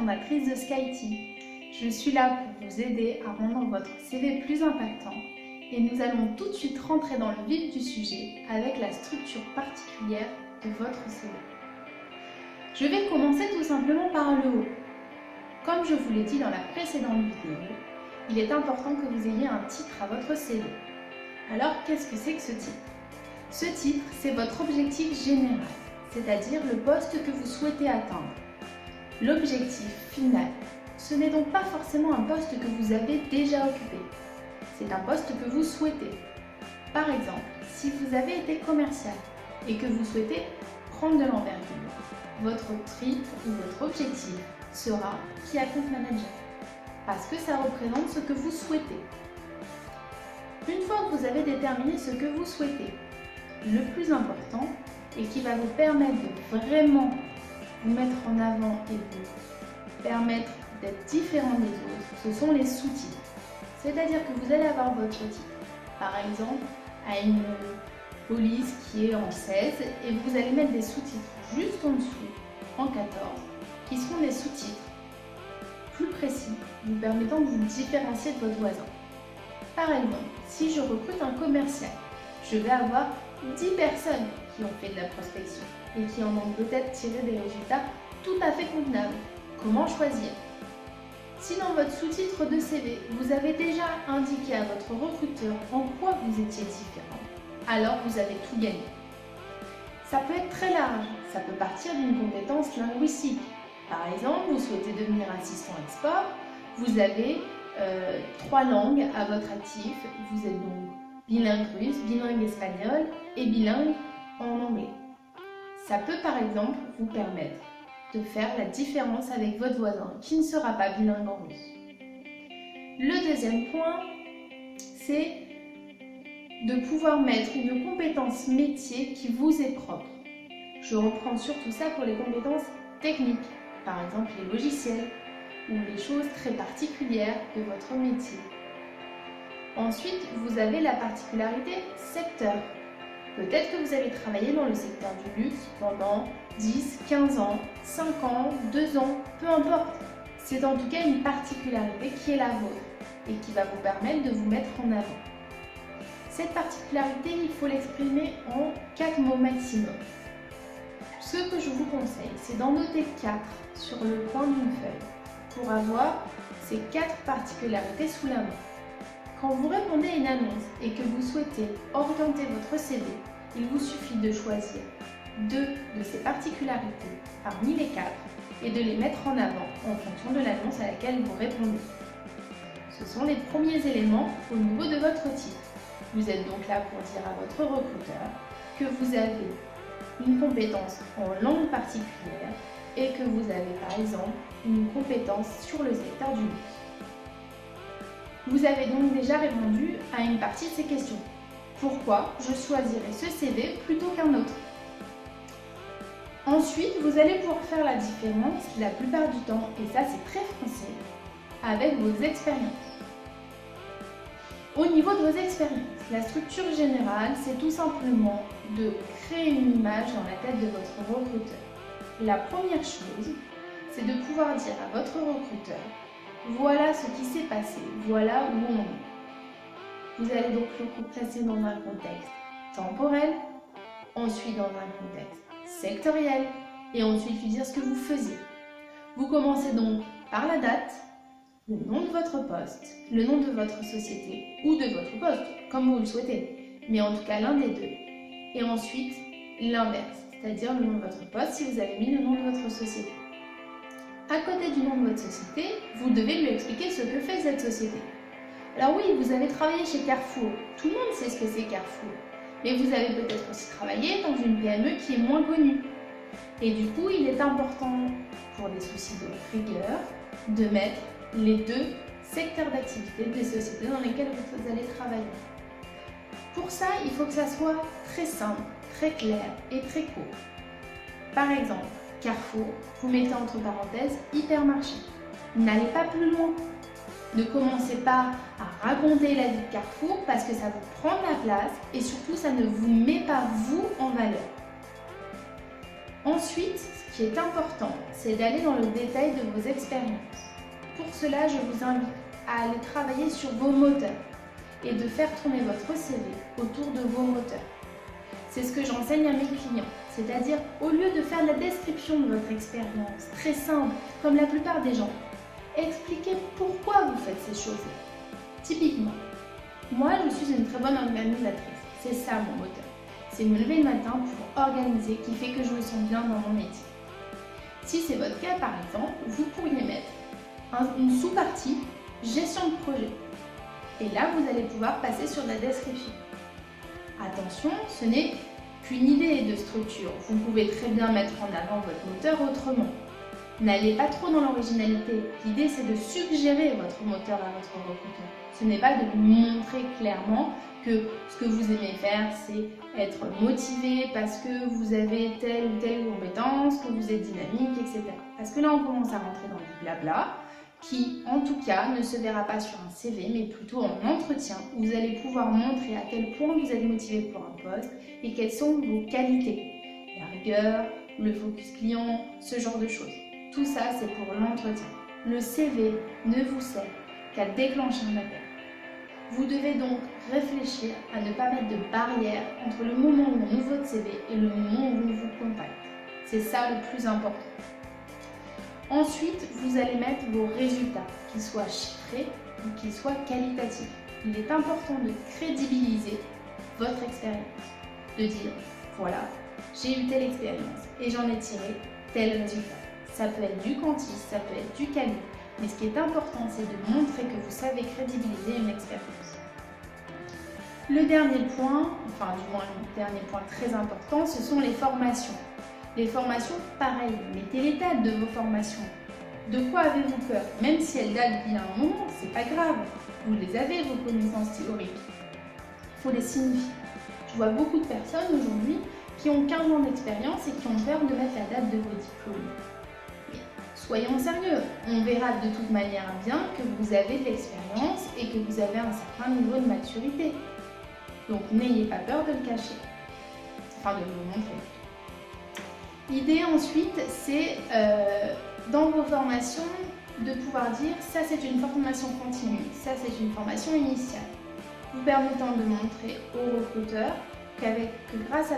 fondatrice de Skyty. Je suis là pour vous aider à rendre votre CV plus impactant et nous allons tout de suite rentrer dans le vif du sujet avec la structure particulière de votre CV. Je vais commencer tout simplement par le haut. Comme je vous l'ai dit dans la précédente vidéo, il est important que vous ayez un titre à votre CV. Alors, qu'est-ce que c'est que ce titre? Ce titre, c'est votre objectif général, c'est-à-dire le poste que vous souhaitez atteindre. L'objectif final, ce n'est donc pas forcément un poste que vous avez déjà occupé. C'est un poste que vous souhaitez. Par exemple, si vous avez été commercial et que vous souhaitez prendre de l'envergure, votre titre ou votre objectif sera Key Account Manager, parce que ça représente ce que vous souhaitez. Une fois que vous avez déterminé ce que vous souhaitez, le plus important et qui va vous permettre de vraiment vous mettre en avant et vous permettre d'être différent des autres, ce sont les sous-titres. C'est-à-dire que vous allez avoir votre titre, par exemple, à une police qui est en 16 et vous allez mettre des sous-titres juste en dessous, en 14, qui seront des sous-titres plus précis, vous permettant de vous différencier de votre voisin. Par exemple, si je recrute un commercial, je vais avoir 10 personnes qui ont fait de la prospection et qui en ont peut-être tiré des résultats tout à fait convenables. Comment choisir? Si dans votre sous-titre de CV, vous avez déjà indiqué à votre recruteur en quoi vous étiez différent, alors vous avez tout gagné. Ça peut être très large, ça peut partir d'une compétence linguistique. Par exemple, vous souhaitez devenir assistant export, vous avez 3 langues à votre actif, vous êtes donc bilingue russe, bilingue espagnol et bilingue en anglais. Ça peut par exemple vous permettre de faire la différence avec votre voisin qui ne sera pas bilingue en russe. Le deuxième point, c'est de pouvoir mettre une compétence métier qui vous est propre. Je reprends surtout ça pour les compétences techniques, par exemple les logiciels ou les choses très particulières de votre métier. Ensuite, vous avez la particularité secteur. Peut-être que vous avez travaillé dans le secteur du luxe pendant 10, 15 ans, 5 ans, 2 ans, peu importe. C'est en tout cas une particularité qui est la vôtre et qui va vous permettre de vous mettre en avant. Cette particularité, il faut l'exprimer en 4 mots maximum. Ce que je vous conseille, c'est d'en noter 4 sur le coin d'une feuille pour avoir ces 4 particularités sous la main. Quand vous répondez à une annonce et que vous souhaitez orienter votre CV, il vous suffit de choisir 2 de ces particularités parmi les 4 et de les mettre en avant en fonction de l'annonce à laquelle vous répondez. Ce sont les premiers éléments au niveau de votre titre. Vous êtes donc là pour dire à votre recruteur que vous avez une compétence en langue particulière et que vous avez par exemple une compétence sur le secteur du luxe. Vous avez donc déjà répondu à une partie de ces questions. Pourquoi je choisirais ce CV plutôt qu'un autre? Ensuite, vous allez pouvoir faire la différence la plupart du temps, et ça c'est très français, avec vos expériences. Au niveau de vos expériences, la structure générale, c'est tout simplement de créer une image dans la tête de votre recruteur. La première chose, c'est de pouvoir dire à votre recruteur: voilà ce qui s'est passé, voilà où on est. Vous allez donc le placer dans un contexte temporel, ensuite dans un contexte sectoriel, et ensuite lui dire ce que vous faisiez. Vous commencez donc par la date, le nom de votre poste, le nom de votre société ou de votre poste, comme vous le souhaitez, mais en tout cas l'un des deux. Et ensuite l'inverse, c'est-à-dire le nom de votre poste si vous avez mis le nom de votre société. À côté du nom de votre société, vous devez lui expliquer ce que fait cette société. Alors oui, vous avez travaillé chez Carrefour, tout le monde sait ce que c'est Carrefour, mais vous avez peut-être aussi travaillé dans une PME qui est moins connue. Et du coup, il est important, pour des soucis de rigueur, de mettre les 2 secteurs d'activité des sociétés dans lesquelles vous allez travailler. Pour ça, il faut que ça soit très simple, très clair et très court. Par exemple, Carrefour, vous mettez entre parenthèses hypermarché. N'allez pas plus loin. Ne commencez pas à raconter la vie de Carrefour parce que ça vous prend de la place et surtout ça ne vous met pas vous en valeur. Ensuite, ce qui est important, c'est d'aller dans le détail de vos expériences. Pour cela, je vous invite à aller travailler sur vos moteurs et de faire tourner votre CV autour de vos moteurs. C'est ce que j'enseigne à mes clients, c'est-à-dire au lieu de faire la description de votre expérience, très simple, comme la plupart des gens, expliquez pourquoi vous faites ces choses-là. Typiquement, moi je suis une très bonne organisatrice, c'est ça mon moteur. C'est me lever le matin pour organiser qui fait que je me sens bien dans mon métier. Si c'est votre cas par exemple, vous pourriez mettre une sous-partie gestion de projet. Et là, vous allez pouvoir passer sur la description. Attention, ce n'est qu'une idée de structure. Vous pouvez très bien mettre en avant votre moteur autrement. N'allez pas trop dans l'originalité. L'idée, c'est de suggérer votre moteur à votre recruteur. Ce n'est pas de lui montrer clairement que ce que vous aimez faire, c'est être motivé parce que vous avez telle ou telle compétence, que vous êtes dynamique, etc. Parce que là, on commence à rentrer dans du blabla qui, en tout cas, ne se verra pas sur un CV, mais plutôt en entretien, où vous allez pouvoir montrer à quel point vous êtes motivé pour un poste et quelles sont vos qualités. La rigueur, le focus client, ce genre de choses. Tout ça, c'est pour l'entretien. Le CV ne vous sert qu'à déclencher un appel. Vous devez donc réfléchir à ne pas mettre de barrière entre le moment où on ouvre votre CV et le moment où on vous contacte. C'est ça le plus important. Ensuite, vous allez mettre vos résultats, qu'ils soient chiffrés ou qu'ils soient qualitatifs. Il est important de crédibiliser votre expérience, de dire voilà, j'ai eu telle expérience et j'en ai tiré tel résultat. Ça peut être du quanti, ça peut être du quali, mais ce qui est important, c'est de montrer que vous savez crédibiliser une expérience. Le dernier point, enfin du moins le dernier point très important, ce sont les formations. Les formations, pareil, mettez les dates de vos formations. De quoi avez-vous peur? Même si elles datent d'il y a un moment, c'est pas grave. Vous les avez, vos connaissances théoriques. Il faut les signifier. Je vois beaucoup de personnes aujourd'hui qui ont 15 ans d'expérience et qui ont peur de mettre la date de vos diplômes. Mais soyons sérieux, on verra de toute manière bien que vous avez de l'expérience et que vous avez un certain niveau de maturité. Donc n'ayez pas peur de le cacher, enfin de le montrer. L'idée ensuite, c'est dans vos formations de pouvoir dire ça c'est une formation continue, ça c'est une formation initiale, vous permettant de montrer aux recruteurs que grâce à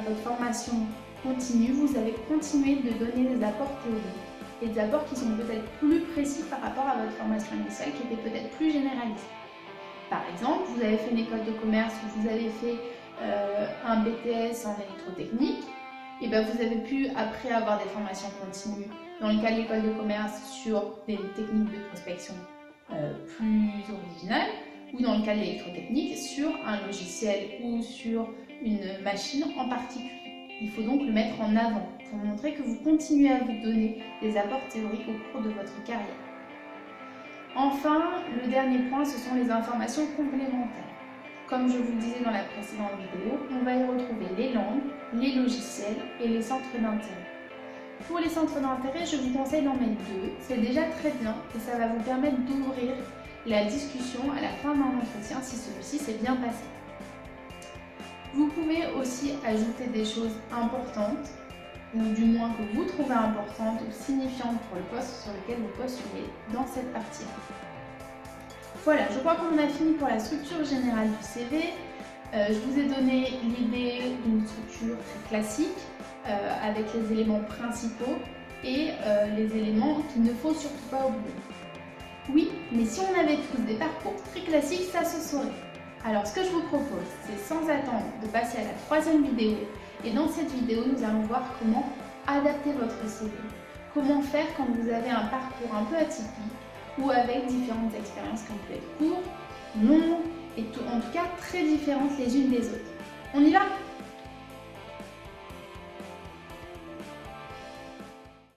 votre formation continue, vous avez continué de donner des apports théoriques et des apports qui sont peut-être plus précis par rapport à votre formation initiale qui était peut-être plus généraliste. Par exemple, vous avez fait une école de commerce ou vous avez fait un BTS en électrotechnique, et bien vous avez pu, après avoir des formations continues, dans le cas de l'école de commerce, sur des techniques de prospection plus originales, ou dans le cas de l'électrotechnique, sur un logiciel ou sur une machine en particulier. Il faut donc le mettre en avant pour montrer que vous continuez à vous donner des apports théoriques au cours de votre carrière. Enfin, le dernier point, ce sont les informations complémentaires. Comme je vous le disais dans la précédente vidéo, on va y retrouver les langues, les logiciels et les centres d'intérêt. Pour les centres d'intérêt, je vous conseille d'en mettre 2. C'est déjà très bien et ça va vous permettre d'ouvrir la discussion à la fin d'un entretien si celui-ci s'est bien passé. Vous pouvez aussi ajouter des choses importantes, ou du moins que vous trouvez importantes ou signifiantes pour le poste sur lequel vous postulez dans cette partie. Voilà, je crois qu'on a fini pour la structure générale du CV. Je vous ai donné l'idée d'une structure très classique avec les éléments principaux et les éléments qu'il ne faut surtout pas oublier. Oui, mais si on avait tous des parcours très classiques, ça se saurait. Alors ce que je vous propose, c'est sans attendre de passer à la 3e vidéo. Et dans cette vidéo, nous allons voir comment adapter votre CV. Comment faire quand vous avez un parcours un peu atypique ou avec différentes expériences qui peuvent être courtes, longues et en tout cas très différentes les unes des autres. On y va ?